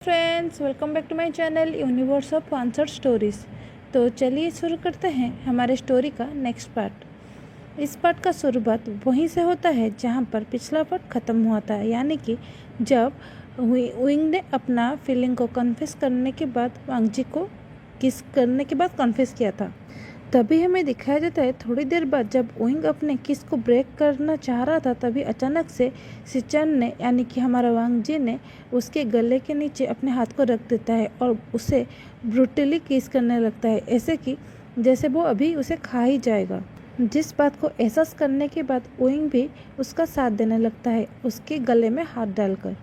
Friends, welcome back to my channel universe of answered stories. तो चलिए शुरू करते हैं हमारे स्टोरी का नेक्स्ट पार्ट। इस पार्ट का शुरुआत वहीं से होता है जहां पर पिछला पार्ट ख़त्म हुआ था, यानी कि जब विंग ने अपना फीलिंग को कन्फेस करने के बाद वांगजी को किस करने के बाद कन्फेस किया था। तभी हमें दिखाया जाता है थोड़ी देर बाद जब विंग अपने किस को ब्रेक करना चाह रहा था, तभी अचानक से सिचन ने यानी कि हमारा वांगजी ने उसके गले के नीचे अपने हाथ को रख देता है और उसे ब्रूटली किस करने लगता है, ऐसे कि जैसे वो अभी उसे खा ही जाएगा। जिस बात को एहसास करने के बाद विंग भी उसका साथ देने लगता है, उसके गले में हाथ डालकर।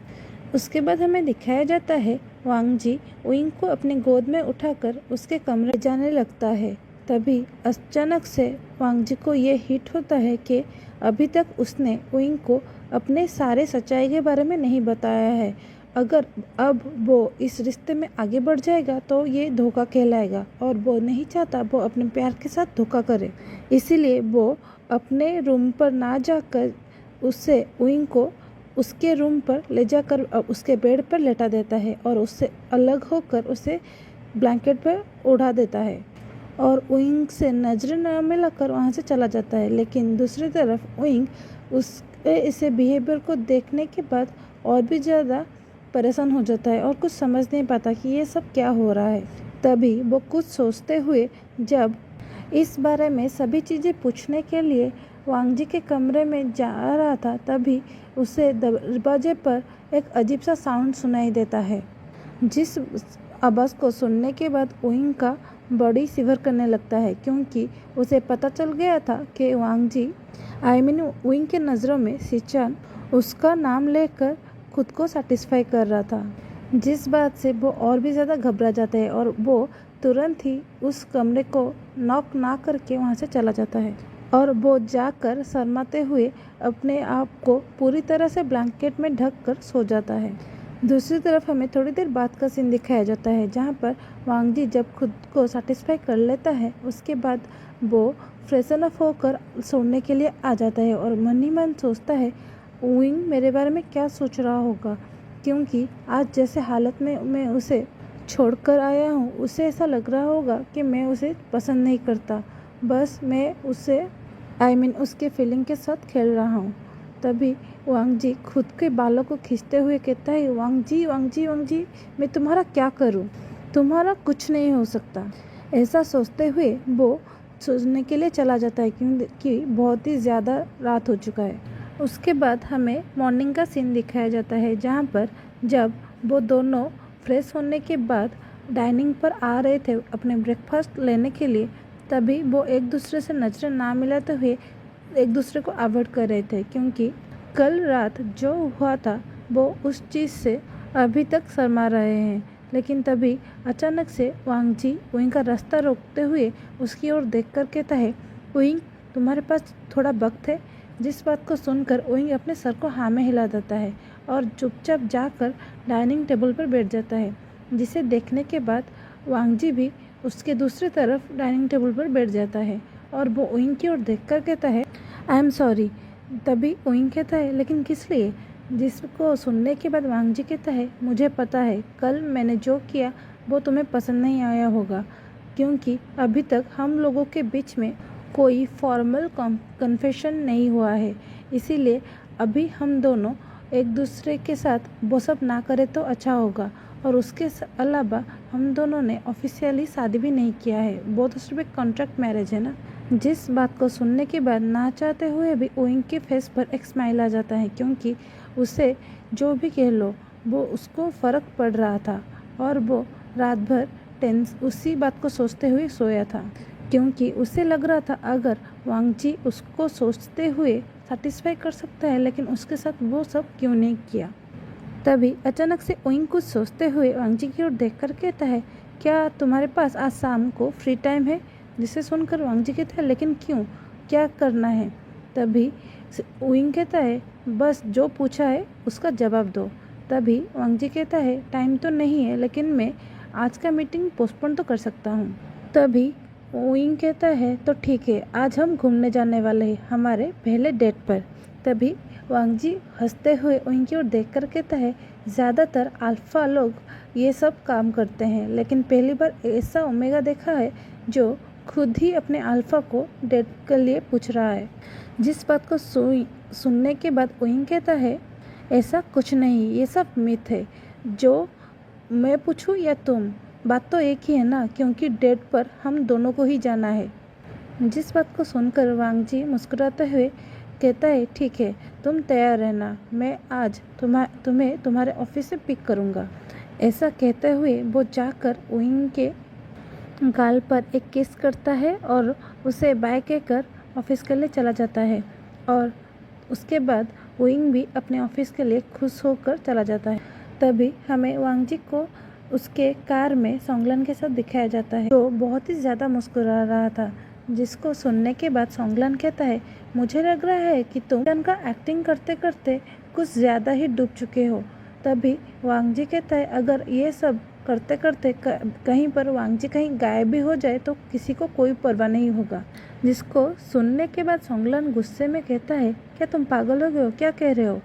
उसके बाद हमें दिखाया जाता है वांगजी विंग को अपनी गोद में उठाकर उसके कमरे जाने लगता है। तभी अचानक से वांगजी को ये हिट होता है कि अभी तक उसने विंग को अपने सारे सच्चाई के बारे में नहीं बताया है। अगर अब वो इस रिश्ते में आगे बढ़ जाएगा तो ये धोखा कहलाएगा और वो नहीं चाहता वो अपने प्यार के साथ धोखा करे। इसीलिए वो अपने रूम पर ना जाकर उससे विंग को उसके रूम पर ले जाकर उसके बेड पर लेटा देता है और उससे अलग होकर उसे ब्लैंकेट पर उड़ा देता है और विंग से नजरें न मिलाकर वहाँ से चला जाता है। लेकिन दूसरी तरफ विंग उसके इसे बिहेवियर को देखने के बाद और भी ज़्यादा परेशान हो जाता है और कुछ समझ नहीं पाता कि ये सब क्या हो रहा है। तभी वो कुछ सोचते हुए जब इस बारे में सभी चीज़ें पूछने के लिए वांगजी के कमरे में जा रहा था, तभी उसे दरवाजे पर एक अजीब सा साउंड सुनाई देता है। जिस आवाज़ को सुनने के बाद विंग का बॉडी शिवर करने लगता है, क्योंकि उसे पता चल गया था कि वांगजी विंग के नज़रों में सिचान उसका नाम लेकर खुद को सेटिस्फाई कर रहा था। जिस बात से वो और भी ज़्यादा घबरा जाता है और वो तुरंत ही उस कमरे को नॉक ना करके वहाँ से चला जाता है और वो जाकर शर्माते हुए अपने आप को पूरी तरह से ब्लैंकेट में ढक कर सो जाता है। दूसरी तरफ हमें थोड़ी देर बाद का सीन दिखाया जाता है जहाँ पर वांगजी जब खुद को सेटिस्फाई कर लेता है, उसके बाद वो फ्रेशन अप होकर सोने के लिए आ जाता है और मन ही मन सोचता है विंग मेरे बारे में क्या सोच रहा होगा, क्योंकि आज जैसे हालत में मैं उसे छोड़कर आया हूँ उसे ऐसा लग रहा होगा कि मैं उसे पसंद नहीं करता, बस मैं उसे उसके फीलिंग के साथ खेल रहा हूँ। तभी वांगजी खुद के बालों को खींचते हुए कहता है, वांगजी वांगजी वांगजी मैं तुम्हारा क्या करूँ, तुम्हारा कुछ नहीं हो सकता। ऐसा सोचते हुए वो सोचने के लिए चला जाता है क्योंकि बहुत ही ज़्यादा रात हो चुका है। उसके बाद हमें मॉर्निंग का सीन दिखाया जाता है जहाँ पर जब वो दोनों फ्रेश होने के बाद डाइनिंग पर आ रहे थे अपने ब्रेकफास्ट लेने के लिए, तभी वो एक दूसरे से नजरें ना मिलाते हुए एक दूसरे को अवॉइड कर रहे थे, क्योंकि कल रात जो हुआ था वो उस चीज़ से अभी तक शर्मा रहे हैं। लेकिन तभी अचानक से वांगजी विंग का रास्ता रोकते हुए उसकी ओर देखकर कहता है, विंग तुम्हारे पास थोड़ा वक्त है। जिस बात को सुनकर विंग अपने सर को हाँ में हिला देता है और चुपचाप जाकर डाइनिंग टेबल पर बैठ जाता है, जिसे देखने के बाद वांगजी भी उसके दूसरी तरफ डाइनिंग टेबल पर बैठ जाता है और वो विंग की ओर देखकर कहता है, आई एम सॉरी। तभी विंग कहता है, लेकिन किस लिए? जिसको सुनने के बाद वांगजी कहता है, मुझे पता है कल मैंने जो किया वो तुम्हें पसंद नहीं आया होगा, क्योंकि अभी तक हम लोगों के बीच में कोई फॉर्मल कन्फेशन नहीं हुआ है, इसीलिए अभी हम दोनों एक दूसरे के साथ वो सब ना करें तो अच्छा होगा। और उसके अलावा हम दोनों ने ऑफिशियली शादी भी नहीं किया है, वो तो सिर्फ एक कॉन्ट्रैक्ट मैरिज है ना। जिस बात को सुनने के बाद ना चाहते हुए भी विंग के फेस पर एक स्माइल आ जाता है, क्योंकि उसे जो भी कह लो वो उसको फ़र्क पड़ रहा था और वो रात भर उसी बात को सोचते हुए सोया था, क्योंकि उसे लग रहा था अगर वांगजी उसको सोचते हुए सेटिस्फाई कर सकता है, लेकिन उसके साथ वो सब क्यों नहीं किया। तभी अचानक से विंग कुछ सोचते हुए वांगजी की ओर देखकर कहता है, क्या तुम्हारे पास आज शाम को फ्री टाइम है? जिसे सुनकर वांगजी कहता है, लेकिन क्यों, क्या करना है? तभी विंग कहता है, बस जो पूछा है उसका जवाब दो। तभी वांगजी कहता है, टाइम तो नहीं है, लेकिन मैं आज का मीटिंग पोस्टपोन तो कर सकता हूँ। तभी विंग कहता है, तो ठीक है, आज हम घूमने जाने वाले हैं हमारे पहले डेट पर। तभी वांग जी हंसते हुए उनकी ओर देख कर कहता है, ज़्यादातर अल्फ़ा लोग ये सब काम करते हैं, लेकिन पहली बार ऐसा ओमेगा देखा है जो खुद ही अपने अल्फ़ा को डेट के लिए पूछ रहा है। जिस बात को सुनने के बाद ओइंग कहता है, ऐसा कुछ नहीं, ये सब मिथ है। जो मैं पूछूं या तुम, बात तो एक ही है ना, क्योंकि डेट पर हम दोनों को ही जाना है। जिस बात को सुनकर वांग जी मुस्कुराते हुए कहता है, ठीक है, तुम तैयार रहना, मैं आज तुम्हें तुम्हारे ऑफिस से पिक करूँगा। ऐसा कहते हुए वो जाकर ओइंग के गाल पर एक किस करता है और उसे बाय कहकर ऑफिस के लिए चला जाता है। और उसके बाद ओइंग भी अपने ऑफिस के लिए खुश होकर चला जाता है। तभी हमें वांग जी को उसके कार में सोंगलन के साथ दिखाया जाता है, जो बहुत ही ज़्यादा मुस्कुरा रहा था। जिसको सुनने के बाद सोंगलन कहता है, मुझे लग रहा है कि तुम का एक्टिंग करते करते कुछ ज़्यादा ही डूब चुके हो। तभी वांग जी कहता है, अगर ये सब करते करते कहीं पर वांग जी कहीं गायब भी हो जाए तो किसी को कोई परवाह नहीं होगा। जिसको सुनने के बाद सोंगलन गुस्से में कहता है, क्या तुम पागल हो गए हो, क्या कह रहे हो?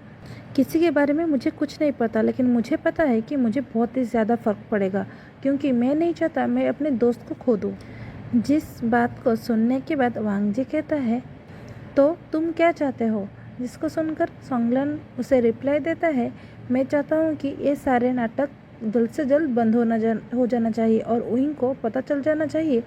किसी के बारे में मुझे कुछ नहीं पता, लेकिन मुझे पता है कि मुझे बहुत ही ज़्यादा फ़र्क पड़ेगा, क्योंकि मैं नहीं चाहता मैं अपने दोस्त को खो दूँ। जिस बात को सुनने के बाद वांग जी कहता है, तो तुम क्या चाहते हो? जिसको सुनकर सोंगलन उसे रिप्लाई देता है, मैं चाहता हूँ कि ये सारे नाटक जल्द से जल्द बंद हो जाना चाहिए और ओइंग को पता चल जाना चाहिए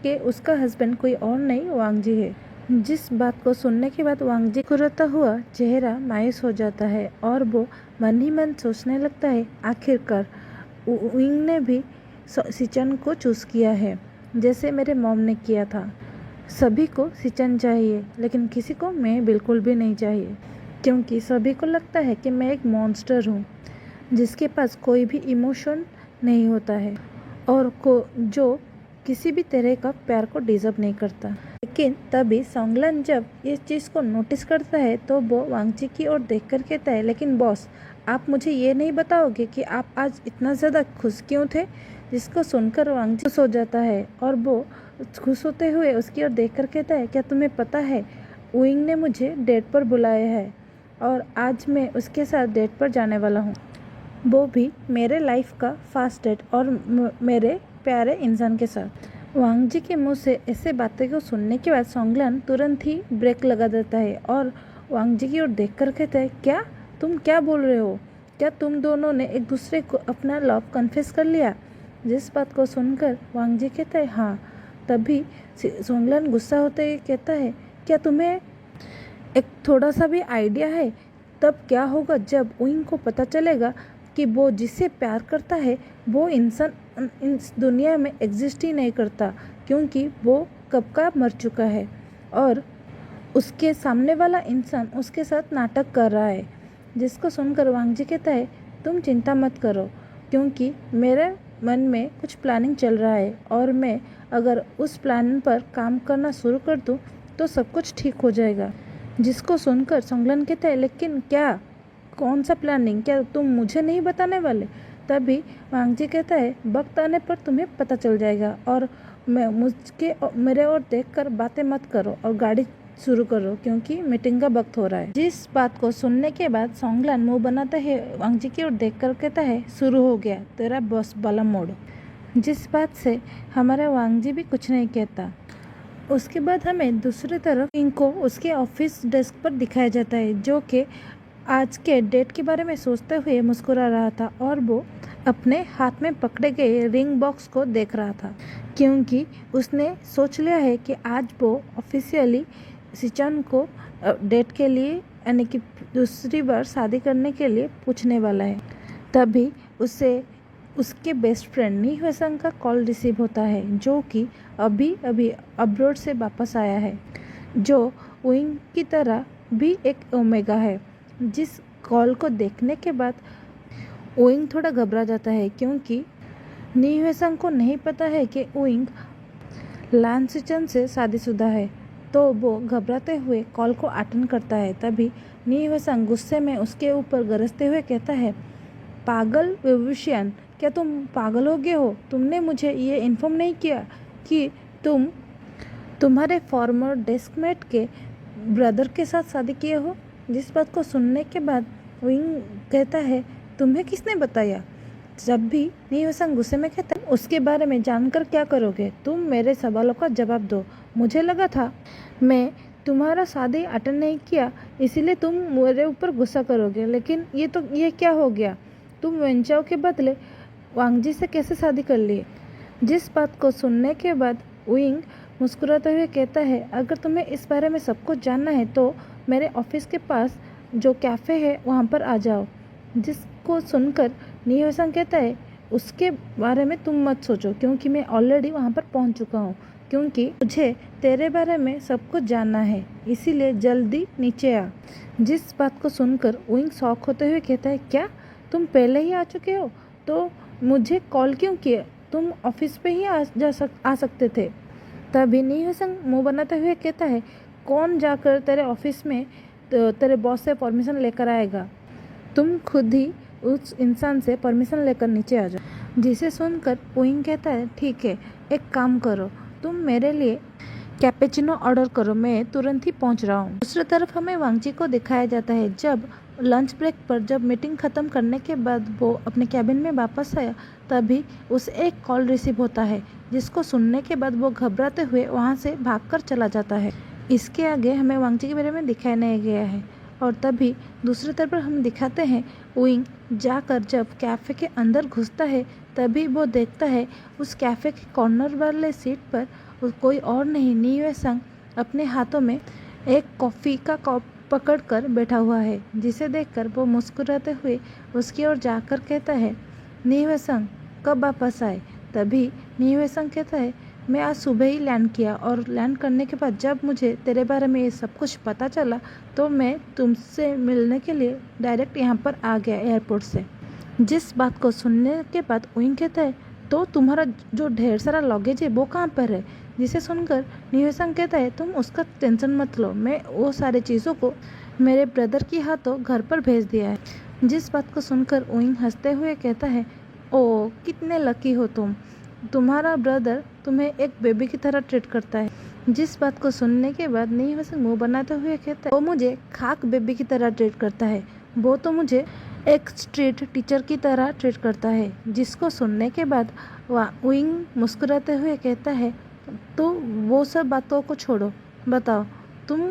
कि उसका हस्बैंड कोई और नहीं वांग जी है। जिस बात को सुनने के बाद वांग जी मुस्कुराता हुआ चेहरा मायूस हो जाता है और वो मन ही मन सोचने लगता है, आखिरकार ओइंग ने भी सिचन को चूज़ किया है, जैसे मेरे मॉम ने किया था। सभी को सिचन चाहिए, लेकिन किसी को मैं बिल्कुल भी नहीं चाहिए, क्योंकि सभी को लगता है कि मैं एक मॉन्स्टर हूँ जिसके पास कोई भी इमोशन नहीं होता है और जो किसी भी तरह का प्यार को डिजर्व नहीं करता। लेकिन तभी सोंगलन जब इस चीज़ को नोटिस करता है तो वो वांग जी की ओर देख कर कहता है, लेकिन बॉस, आप मुझे ये नहीं बताओगे कि आप आज इतना ज़्यादा खुश क्यों थे? जिसको सुनकर वांग जी खुश हो जाता है और वो खुश होते हुए उसकी ओर देख कर कहता है, क्या तुम्हें पता है ओइंग ने मुझे डेट पर बुलाया है और आज मैं उसके साथ डेट पर जाने वाला हूँ, वो भी मेरे लाइफ का फर्स्ट डेट और मेरे प्यारे इंसान के साथ। वांग जी के मुंह से ऐसे बातें को सुनने के बाद सोंगलन तुरंत ही ब्रेक लगा देता है और वांग जी की ओर देख कर कहता है, क्या तुम क्या बोल रहे हो? क्या तुम दोनों ने एक दूसरे को अपना लव कन्फेस कर लिया? जिस बात को सुनकर वांग जी कहता है, हाँ। तभी सोंगलन गुस्सा होते हुए कहता है, क्या तुम्हें एक थोड़ा सा भी आइडिया है तब क्या होगा जब ओइंग को पता चलेगा कि वो जिससे प्यार करता है वो इंसान इस दुनिया में एग्जिस्ट ही नहीं करता, क्योंकि वो कब का मर चुका है और उसके सामने वाला इंसान उसके साथ नाटक कर रहा है। जिसको सुनकर वांग जी कहता है, तुम चिंता मत करो, क्योंकि मेरे मन में कुछ प्लानिंग चल रहा है और मैं अगर उस प्लान पर काम करना शुरू कर दूँ तो सब कुछ ठीक हो जाएगा। जिसको सुनकर सोंगलन कहता है, लेकिन क्या, कौन सा प्लानिंग, क्या तुम मुझे नहीं बताने वाले? तभी वांग जी कहता है, वक्त आने पर तुम्हें पता चल जाएगा और मेरे ओर देखकर बातें मत करो और गाड़ी शुरू करो, क्योंकि मीटिंग का वक्त हो रहा है। जिस बात को सुनने के बाद सोंगलन मुंह बनाता है वांग जी की ओर देखकर कहता है, शुरू हो गया तेरा बॉस वाला मोड़। जिस बात से हमारा वांग जी भी कुछ नहीं कहता। उसके बाद हमें दूसरी तरफ इनको उसके ऑफिस डेस्क पर दिखाया जाता है, जो कि आज के डेट के बारे में सोचते हुए मुस्कुरा रहा था और वो अपने हाथ में पकड़े गए रिंग बॉक्स को देख रहा था, क्योंकि उसने सोच लिया है कि आज वो ऑफिशियली सिचन को डेट के लिए, यानी कि दूसरी बार शादी करने के लिए पूछने वाला है। तभी उसे उसके बेस्ट फ्रेंड नी ह्वेसंग का कॉल रिसीव होता है, जो कि अभी अभी अब्रॉड से वापस आया है, जो ओइंग की तरह भी एक ओमेगा है। जिस कॉल को देखने के बाद ओइंग थोड़ा घबरा जाता है, क्योंकि नी ह्वेसंग को नहीं पता है कि ओइंग लान सिचन से शादीशुदा है, तो वो घबराते हुए कॉल को अटेंड करता है। तभी नी ह्वेसंग गुस्से में उसके ऊपर गरजते हुए कहता है, पागल वेवुशियन, क्या तुम पागल हो गए हो? तुमने मुझे ये इन्फॉर्म नहीं किया कि तुम्हारे फॉर्मर डेस्कमेट के ब्रदर के साथ शादी किए हो? जिस बात को सुनने के बाद विंग कहता है, तुम्हें किसने बताया? जब भी नीहसंग गुस्से में कहता है, उसके बारे में जानकर क्या करोगे? तुम मेरे सवालों का जवाब दो। मुझे लगा था मैं तुम्हारा शादी अटेंड नहीं किया इसीलिए तुम मेरे ऊपर गुस्सा करोगे, लेकिन ये क्या हो गया? तुम वेंचाओ के बदले वांगजी से कैसे शादी कर लिए? जिस बात को सुनने के बाद विंग मुस्कुराते हुए कहता है, अगर तुम्हें इस बारे में सब कुछ जानना है तो मेरे ऑफिस के पास जो कैफ़े है वहाँ पर आ जाओ। जिसको सुनकर नीहसंग कहता है, उसके बारे में तुम मत सोचो क्योंकि मैं ऑलरेडी वहाँ पर पहुँच चुका हूँ, क्योंकि मुझे तेरे बारे में सब कुछ जानना है, इसीलिए जल्दी नीचे आ। जिस बात को सुनकर विंग शॉक होते हुए कहता है, क्या तुम पहले ही आ चुके हो? तो मुझे कॉल क्यों किया? तुम ऑफिस पे ही आ सकते थे। तभी नीहसंग मुंह बनाते हुए कहता है, कौन जाकर तेरे ऑफिस में तेरे बॉस से परमिशन लेकर आएगा? तुम खुद ही उस इंसान से परमिशन लेकर नीचे आ जाओ। जिसे सुनकर विंग कहता है, ठीक है, एक काम करो, तुम मेरे लिए कैपेचिनो ऑर्डर करो, मैं तुरंत ही पहुंच रहा हूँ। दूसरी तरफ हमें वांगजी को दिखाया जाता है जब लंच ब्रेक पर जब मीटिंग ख़त्म करने के बाद वो अपने कैबिन में वापस आया, तभी उसे एक कॉल रिसीव होता है, जिसको सुनने के बाद वो घबराते हुए वहाँ से भागकर चला जाता है। इसके आगे हमें वांगजी के बारे में दिखाया नहीं गया है। और तभी दूसरी तरफ हम दिखाते हैं विंग जाकर जब कैफ़े के अंदर घुसता है, तभी वो देखता है उस कैफ़े के कॉर्नर वाले सीट पर कोई और नहीं, नीहसंग अपने हाथों में एक कॉफ़ी का कप पकड़कर बैठा हुआ है। जिसे देखकर वो मुस्कुराते हुए उसकी ओर जाकर कहता है, नीहसंग कब वापस आए? तभी नीहसंग कहता है, मैं आज सुबह ही लैंड किया और लैंड करने के बाद जब मुझे तेरे बारे में ये सब कुछ पता चला तो मैं तुमसे मिलने के लिए डायरेक्ट यहाँ पर आ गया एयरपोर्ट से। जिस बात को सुनने के बाद विंग कहता है, तो तुम्हारा जो ढेर सारा लगेज है वो कहाँ पर है? जिसे सुनकर नीहसंग कहता है, तुम उसका टेंशन मत लो, मैं वो सारे चीज़ों को मेरे ब्रदर के हाथों घर पर भेज दिया है। जिस बात को सुनकर विंग हंसते हुए कहता है, ओ कितने लकी हो तुम, तुम्हारा ब्रदर तुम्हें एक बेबी की तरह ट्रीट करता है। जिस बात को सुनने के बाद नीहसंग मुँह बनाते हुए कहता है, वो मुझे खाक बेबी की तरह ट्रीट करता है, वो तो मुझे एक स्ट्रीट टीचर की तरह ट्रीट करता है। जिसको सुनने के बाद विंग मुस्कुराते हुए कहता है, तो वो सब बातों को छोड़ो, बताओ तुम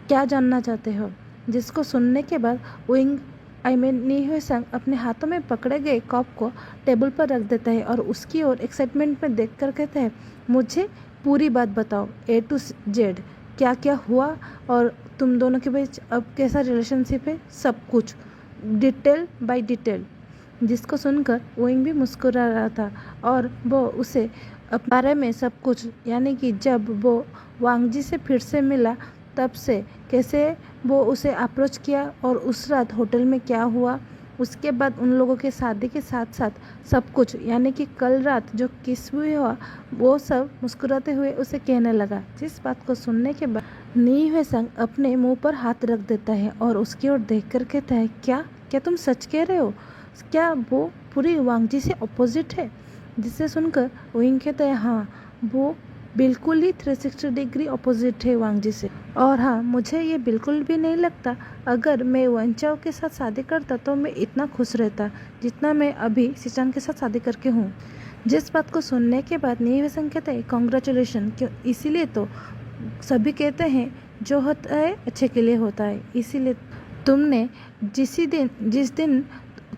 क्या जानना चाहते हो? जिसको सुनने के बाद विंग नीहसंग अपने हाथों में पकड़े गए कप को टेबल पर रख देता है और उसकी ओर एक्साइटमेंट में देखकर कहता है, मुझे पूरी बात बताओ, A to Z, क्या क्या हुआ और तुम दोनों के बीच अब कैसा रिलेशनशिप है, सब कुछ डिटेल बाय डिटेल। जिसको सुनकर विंग भी मुस्कुरा रहा था और वो उसे बारे में सब कुछ, यानी कि जब वो वांगजी से फिर से मिला तब से कैसे वो उसे अप्रोच किया और उस रात होटल में क्या हुआ, उसके बाद उन लोगों के शादी के साथ साथ सब कुछ, यानी कि कल रात जो किस भी हुआ वो सब मुस्कुराते हुए उसे कहने लगा। जिस बात को सुनने के बाद नीहसंग अपने मुंह पर हाथ रख देता है और उसकी ओर देखकर कहता है, क्या क्या तुम सच कह रहे हो? क्या वो पूरी वांगजी से अपोजिट है? जिसे सुनकर विंग कहता है, हाँ वो बिल्कुल ही 360 डिग्री अपोजिट है वांगजी से। और हाँ, मुझे ये बिल्कुल भी नहीं लगता अगर मैं वेंचाओ के साथ शादी करता तो मैं इतना खुश रहता जितना मैं अभी सिचान के साथ शादी करके हूँ। जिस बात को सुनने के बाद नीहसंग कहते हैं, कॉन्ग्रेचुलेशन, क्यों? इसीलिए तो सभी कहते हैं जो होता है अच्छे के लिए होता है, इसीलिए तुमने जिस दिन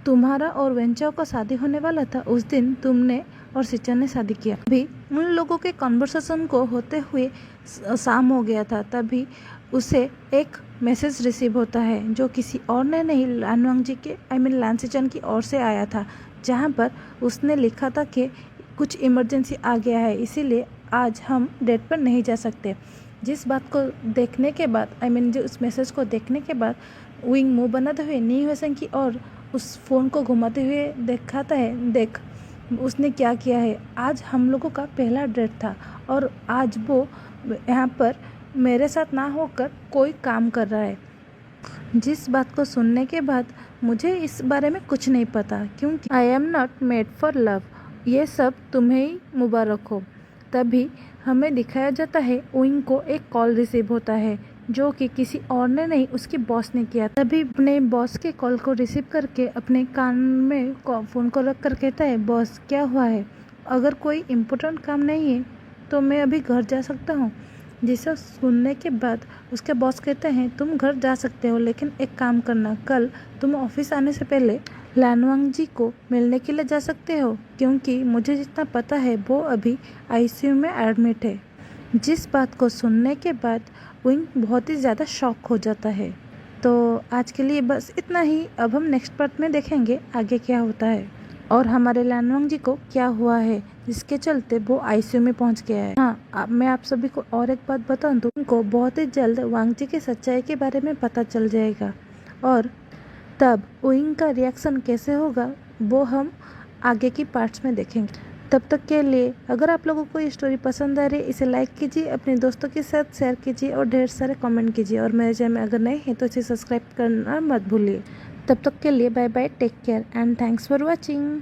तुम्हारा और वेंचाओ का शादी होने वाला था उस दिन तुमने और सिचान ने शादी किया। अभी उन लोगों के कन्वर्सेशन को होते हुए शाम हो गया था, तभी उसे एक मैसेज रिसीव होता है जो किसी और ने नहीं, लान वांगजी के लान सिचान की ओर से आया था, जहाँ पर उसने लिखा था कि कुछ इमरजेंसी आ गया है, इसीलिए आज हम डेट पर नहीं जा सकते। जिस बात को देखने के बाद जो उस मैसेज को देखने के बाद विंग मुँह बनाते हुए नीहसंग की ओर उस फ़ोन को घुमाते हुए दिखाता है, देख उसने क्या किया है, आज हम लोगों का पहला डेट था और आज वो यहाँ पर मेरे साथ ना होकर कोई काम कर रहा है। जिस बात को सुनने के बाद मुझे इस बारे में कुछ नहीं पता, क्योंकि I am not made for love, ये सब तुम्हें ही मुबारक हो। तभी हमें दिखाया जाता है विंग को एक कॉल रिसीव होता है जो कि किसी और ने नहीं उसके बॉस ने किया। तभी अपने बॉस के कॉल को रिसीव करके अपने कान में फ़ोन को रख कर कहता है, बॉस क्या हुआ है? अगर कोई इम्पोर्टेंट काम नहीं है तो मैं अभी घर जा सकता हूँ। जिसे सुनने के बाद उसके बॉस कहते हैं, तुम घर जा सकते हो, लेकिन एक काम करना, कल तुम ऑफिस आने से पहले लानवांग जी को मिलने के लिए जा सकते हो, क्योंकि मुझे जितना पता है वो अभी आईसीयू में एडमिट है। जिस बात को सुनने के बाद विंग बहुत ही ज़्यादा शॉक हो जाता है। तो आज के लिए बस इतना ही। अब हम नेक्स्ट पार्ट में देखेंगे आगे क्या होता है और हमारे लानवांग जी को क्या हुआ है जिसके चलते वो आईसीयू में पहुंच गया है। हाँ, अब मैं आप सभी को और एक बात बताऊं तो उनको बहुत ही जल्द वांग जी की सच्चाई के बारे में पता चल जाएगा और तब विंग का रिएक्शन कैसे होगा वो हम आगे की पार्ट्स में देखेंगे। तब तक के लिए अगर आप लोगों को ये स्टोरी पसंद आ रही है, इसे लाइक कीजिए, अपने दोस्तों के साथ शेयर कीजिए और ढेर सारे कमेंट कीजिए। और मेरे चैनल में अगर नए हैं तो इसे सब्सक्राइब करना मत भूलिए। तब तक के लिए bye bye, take care and thanks for watching.